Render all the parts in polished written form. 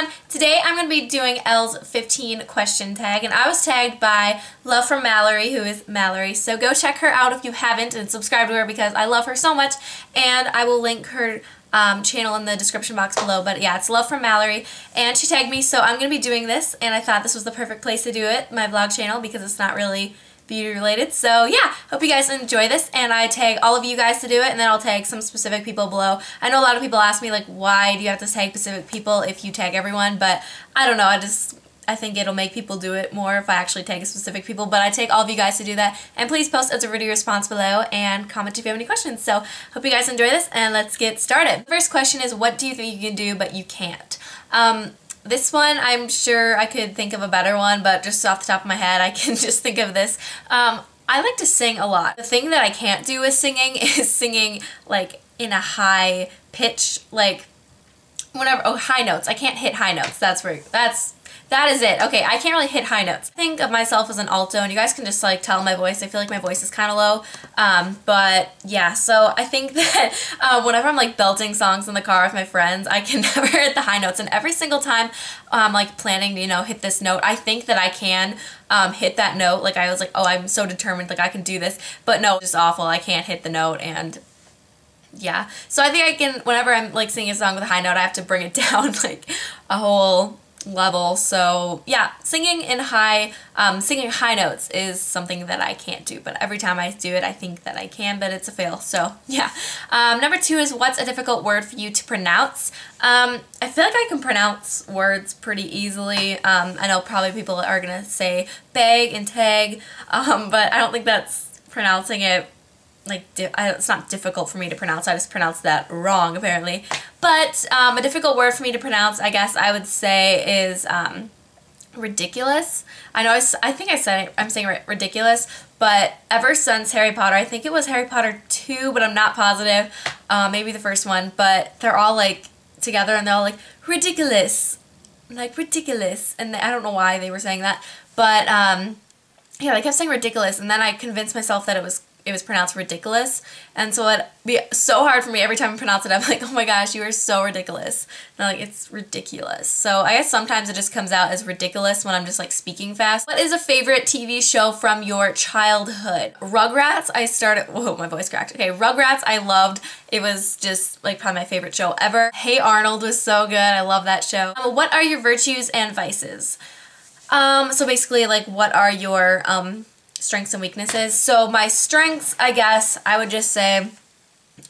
everyone! Today I'm going to be doing Elle's 15 question tag, and I was tagged by Love from Mallory, who is Mallory, so go check her out if you haven't and subscribe to her because I love her so much, and I will link her channel in the description box below. But yeah, it's Love from Mallory, and she tagged me, so I'm going to be doing this, and I thought this was the perfect place to do it, my vlog channel, because it's not really beauty related. So yeah, hope you guys enjoy this, and I tag all of you guys to do it, and then I'll tag some specific people below. I know a lot of people ask me like, why do you have to tag specific people if you tag everyone, but I don't know, I think it'll make people do it more if I actually tag specific people, but I take all of you guys to do that. And please post as a video response below and comment if you have any questions. So hope you guys enjoy this, and let's get started. The first question is, what do you think you can do but you can't? This one, I'm sure I could think of a better one, but just off the top of my head, I can just think of this. I like to sing a lot. The thing that I can't do with singing is singing like in a high pitch, like whenever, high notes. I can't hit high notes. That is it. Okay, I can't really hit high notes. I think of myself as an alto, and you guys can just like tell my voice. I feel like my voice is kind of low. But yeah, so I think that whenever I'm like belting songs in the car with my friends, I can never hit the high notes. And every single time I'm like planning to, hit this note, I think that I can hit that note. Like I was like, oh, I'm so determined, like I can do this. But no, it's just awful. I can't hit the note, and yeah. So I think I can, whenever I'm like singing a song with a high note, I have to bring it down like a whole level. So yeah, singing high notes is something that I can't do, but every time I do it I think that I can, but it's a fail. So yeah. Number 2 is, what's a difficult word for you to pronounce? I feel like I can pronounce words pretty easily. I know probably people are gonna say bag and tag, but I don't think that's pronouncing it like, it's not difficult for me to pronounce. I just pronounced that wrong apparently. But a difficult word for me to pronounce, I guess I would say, is ridiculous. I know I think I'm saying ridiculous, but ever since Harry Potter, I think it was Harry Potter 2, but I'm not positive, maybe the first one, but they're all like together and they're all like ridiculous, like ridiculous, and I don't know why they were saying that, but yeah, they kept saying ridiculous, and then I convinced myself that it was pronounced ridiculous, and so it'd be so hard for me every time I pronounce it. I'm like, oh my gosh, you are so ridiculous. And I'm like, it's ridiculous. So I guess sometimes it just comes out as ridiculous when I'm just like speaking fast. What is a favorite TV show from your childhood? Rugrats, whoa, my voice cracked. Okay, Rugrats, I loved. It was just like probably my favorite show ever. Hey Arnold was so good. I love that show. What are your virtues and vices? So basically, like, what are your strengths and weaknesses? So my strengths, I guess I would just say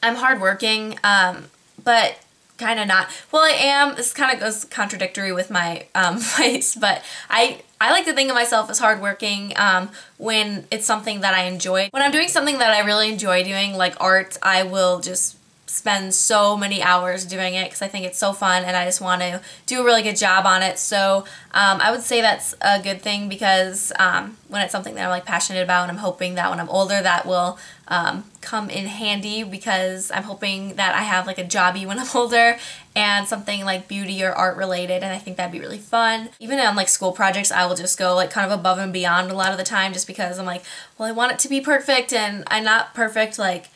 I'm hardworking, but kind of not. Well, I am. This kind of goes contradictory with my vice, but I like to think of myself as hardworking when it's something that I enjoy. When I'm doing something that I really enjoy doing, like art, I will just spend so many hours doing it because I think it's so fun and I just want to do a really good job on it. So I would say that's a good thing, because when it's something that I'm like passionate about, and I'm hoping that when I'm older that will come in handy, because I'm hoping that I have like a jobby when I'm older, and something like beauty or art related, and I think that'd be really fun. Even on like school projects, I will just go like kind of above and beyond a lot of the time, just because I'm like, well, I want it to be perfect, and I'm not perfect like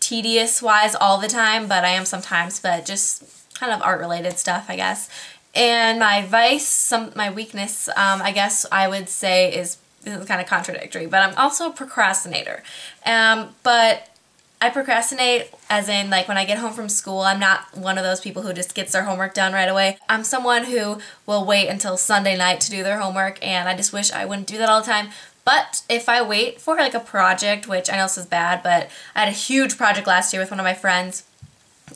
tedious wise all the time, but I am sometimes, but just kind of art related stuff, I guess. And my vice, my weakness, I guess I would say is kind of contradictory, but I'm also a procrastinator. But I procrastinate as in like when I get home from school. I'm not one of those people who just gets their homework done right away. I'm someone who will wait until Sunday night to do their homework, and I just wish I wouldn't do that all the time. But if I wait for like a project, which I know this is bad, but I had a huge project last year with one of my friends,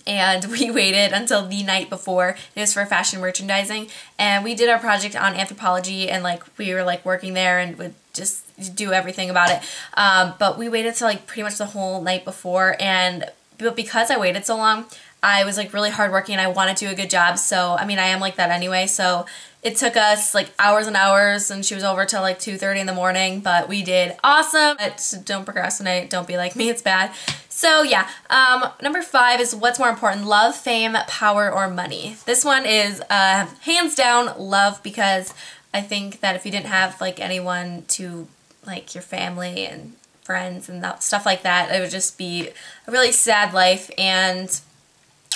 and we waited until the night before. It was for fashion merchandising, and we did our project on anthropology, and like we were like working there and would just do everything about it. But we waited till like pretty much the whole night before, but because I waited so long, I was like really hardworking and I wanted to do a good job. So I mean, I am like that anyway, so it took us like hours and hours, and she was over till like 2:30 in the morning, but we did awesome. But don't procrastinate, don't be like me, it's bad. So yeah, number 5 is, what's more important, love, fame, power, or money? This one is hands down love, because I think that if you didn't have like anyone to, like your family and friends and stuff like that, it would just be a really sad life. And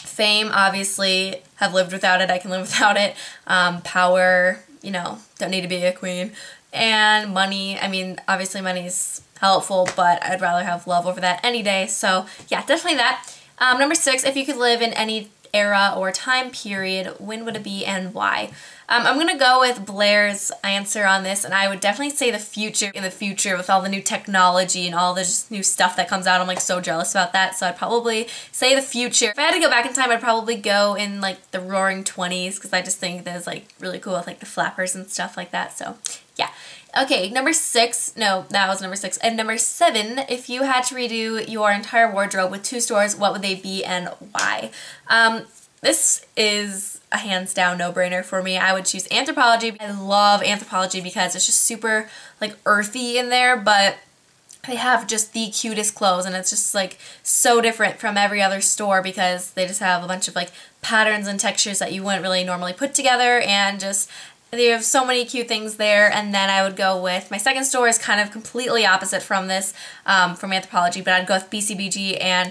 Fame, obviously, have lived without it. I can live without it. Power, you know, don't need to be a queen. And money, I mean, obviously money's helpful, but I'd rather have love over that any day. So yeah, definitely that. Number 6, if you could live in any era or time period, when would it be and why? I'm going to go with Blair's answer on this, and I would definitely say the future. In the future, with all the new technology and all this new stuff that comes out, I'm like so jealous about that, so I'd probably say the future. If I had to go back in time, I'd probably go in like the roaring 20s, because I just think that's like really cool with like the flappers and stuff like that, so yeah. Okay, number 6, no, that was number 6, and number 7, if you had to redo your entire wardrobe with 2 stores, what would they be and why? This is a hands down no-brainer for me. I would choose Anthropologie. I love Anthropologie because it's just super like earthy in there, but they have just the cutest clothes, and it's just like so different from every other store because they just have a bunch of like patterns and textures that you wouldn't really normally put together, and just they have so many cute things there. And then I would go with, my second store is kind of completely opposite from this, from Anthropologie, but I'd go with BCBG, and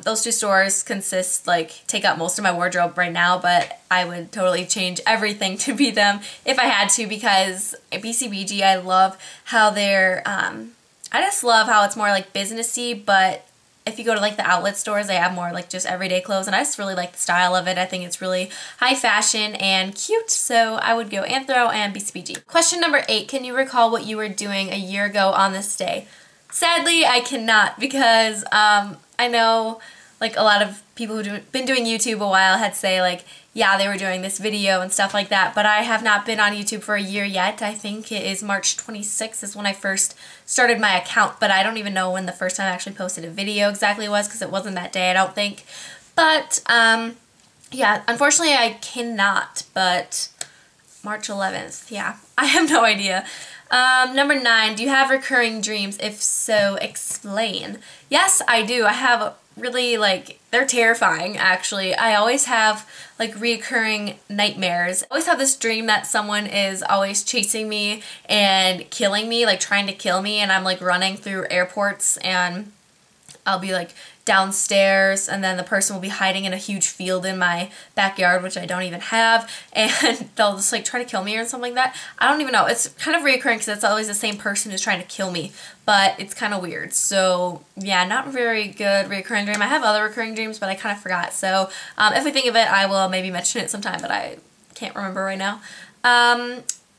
those 2 stores take up most of my wardrobe right now, but I would totally change everything to be them if I had to, because BCBG, I love how they're, I just love how it's more like businessy, but if you go to like the outlet stores, they have more like just everyday clothes, and I just really like the style of it. I think it's really high fashion and cute, so I would go Anthro and BCBG. Question number 8, can you recall what you were doing a year ago on this day? Sadly, I cannot, because I know like a lot of people who've been doing YouTube a while had say like, yeah, they were doing this video and stuff like that, but I have not been on YouTube for a year yet. I think it is March 26th is when I first started my account, but I don't even know when the first time I actually posted a video exactly was, because it wasn't that day, I don't think. But yeah, unfortunately I cannot, but March 11th, yeah, I have no idea. Number 9, do you have recurring dreams? If so, explain. Yes, I do. I have really, like, they're terrifying, actually. I always have, like, reoccurring nightmares. I always have this dream that someone is always chasing me and killing me, like, trying to kill me, and I'm, like, running through airports, and I'll be, like, downstairs, and then the person will be hiding in a huge field in my backyard, which I don't even have, and they'll just like try to kill me or something like that. I don't even know. It's kind of reoccurring because it's always the same person who's trying to kill me, but it's kind of weird. So yeah, not very good reoccurring dream. I have other recurring dreams, but I kind of forgot. So if I think of it, I will maybe mention it sometime, but I can't remember right now.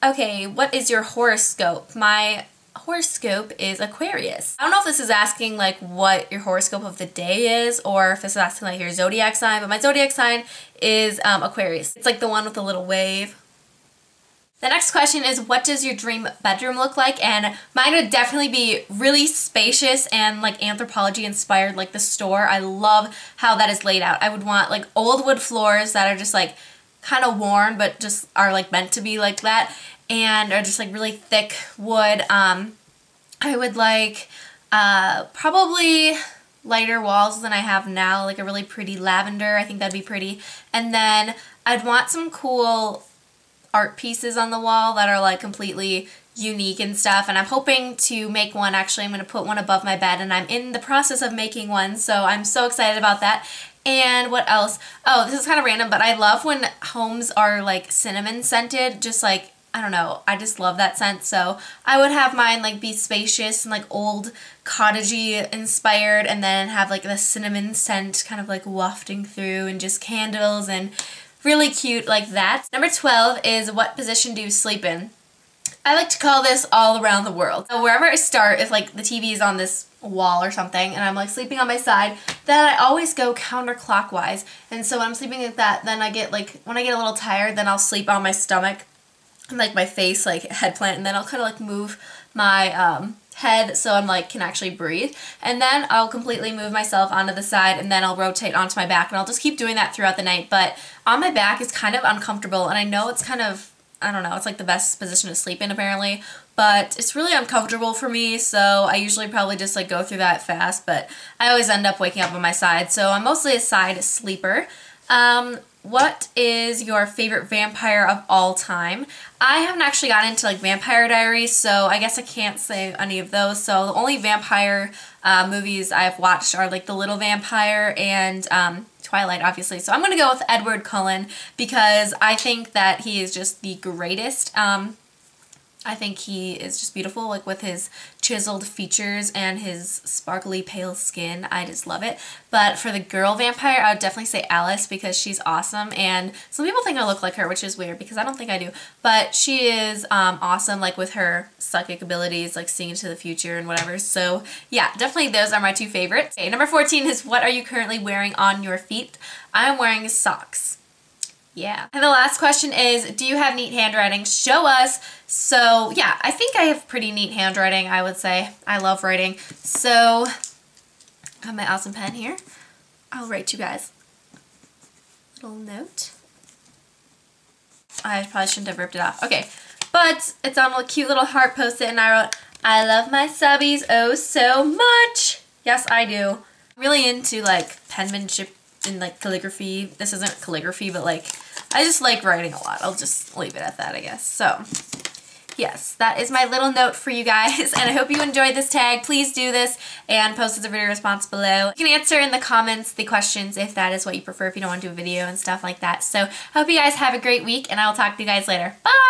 Okay, what is your horoscope? My horoscope is Aquarius. I don't know if this is asking like what your horoscope of the day is, or if this is asking like your zodiac sign, but my zodiac sign is Aquarius. It's like the one with the little wave. The next question is, what does your dream bedroom look like? And mine would definitely be really spacious and like Anthropologie inspired, like the store. I love how that is laid out. I would want like old wood floors that are just like kind of worn but just are like meant to be like that, and are just like really thick wood. I would like probably lighter walls than I have now, like a really pretty lavender. I think that'd be pretty. And then I'd want some cool art pieces on the wall that are like completely unique and stuff, and I'm hoping to make one. Actually, I'm going to put one above my bed, and I'm in the process of making one, so I'm so excited about that. And what else? Oh, this is kind of random, but I love when homes are like cinnamon scented, just like, I don't know, I just love that scent. So I would have mine like be spacious and like old cottagey inspired, and then have like the cinnamon scent kind of like wafting through, and just candles and really cute like that. Number 12 is, what position do you sleep in? I like to call this all around the world. So wherever I start, if like the TV is on this wall or something and I'm like sleeping on my side, then I always go counterclockwise. And so when I'm sleeping like that, then I get like, when I get a little tired, then I'll sleep on my stomach and like my face, like head plant, and then I'll kind of like move my head so I'm like can actually breathe, and then I'll completely move myself onto the side, and then I'll rotate onto my back, and I'll just keep doing that throughout the night. But on my back is kind of uncomfortable, and I know it's kind of, I don't know, it's like the best position to sleep in apparently, but it's really uncomfortable for me, so I usually probably just like go through that fast, but I always end up waking up on my side, so I'm mostly a side sleeper. What is your favorite vampire of all time? I haven't actually gotten into like Vampire Diaries, so I guess I can't say any of those. So the only vampire movies I've watched are like The Little Vampire and Twilight, obviously. So I'm going to go with Edward Cullen because I think that he is just the greatest. I think he is just beautiful, like with his chiseled features and his sparkly pale skin. I just love it. But for the girl vampire, I would definitely say Alice because she's awesome. And some people think I look like her, which is weird because I don't think I do. But she is awesome, like with her psychic abilities, like seeing into the future and whatever. So yeah, definitely those are my two favorites. Okay, number 14 is what are you currently wearing on your feet? I'm wearing socks. Yeah. And the last question is, do you have neat handwriting? Show us. So yeah, I think I have pretty neat handwriting, I would say. I love writing. So I have my awesome pen here. I'll write you guys a little note. I probably shouldn't have ripped it off. Okay. But it's on a cute little heart post-it and I wrote, I love my subbies oh so much. Yes, I do. I'm really into like penmanship and like calligraphy. This isn't calligraphy, but like I just like writing a lot. I'll just leave it at that, I guess. So yes, that is my little note for you guys, and I hope you enjoyed this tag. Please do this and post as a video response below. You can answer in the comments the questions if that is what you prefer, if you don't want to do a video and stuff like that. So I hope you guys have a great week, and I will talk to you guys later. Bye!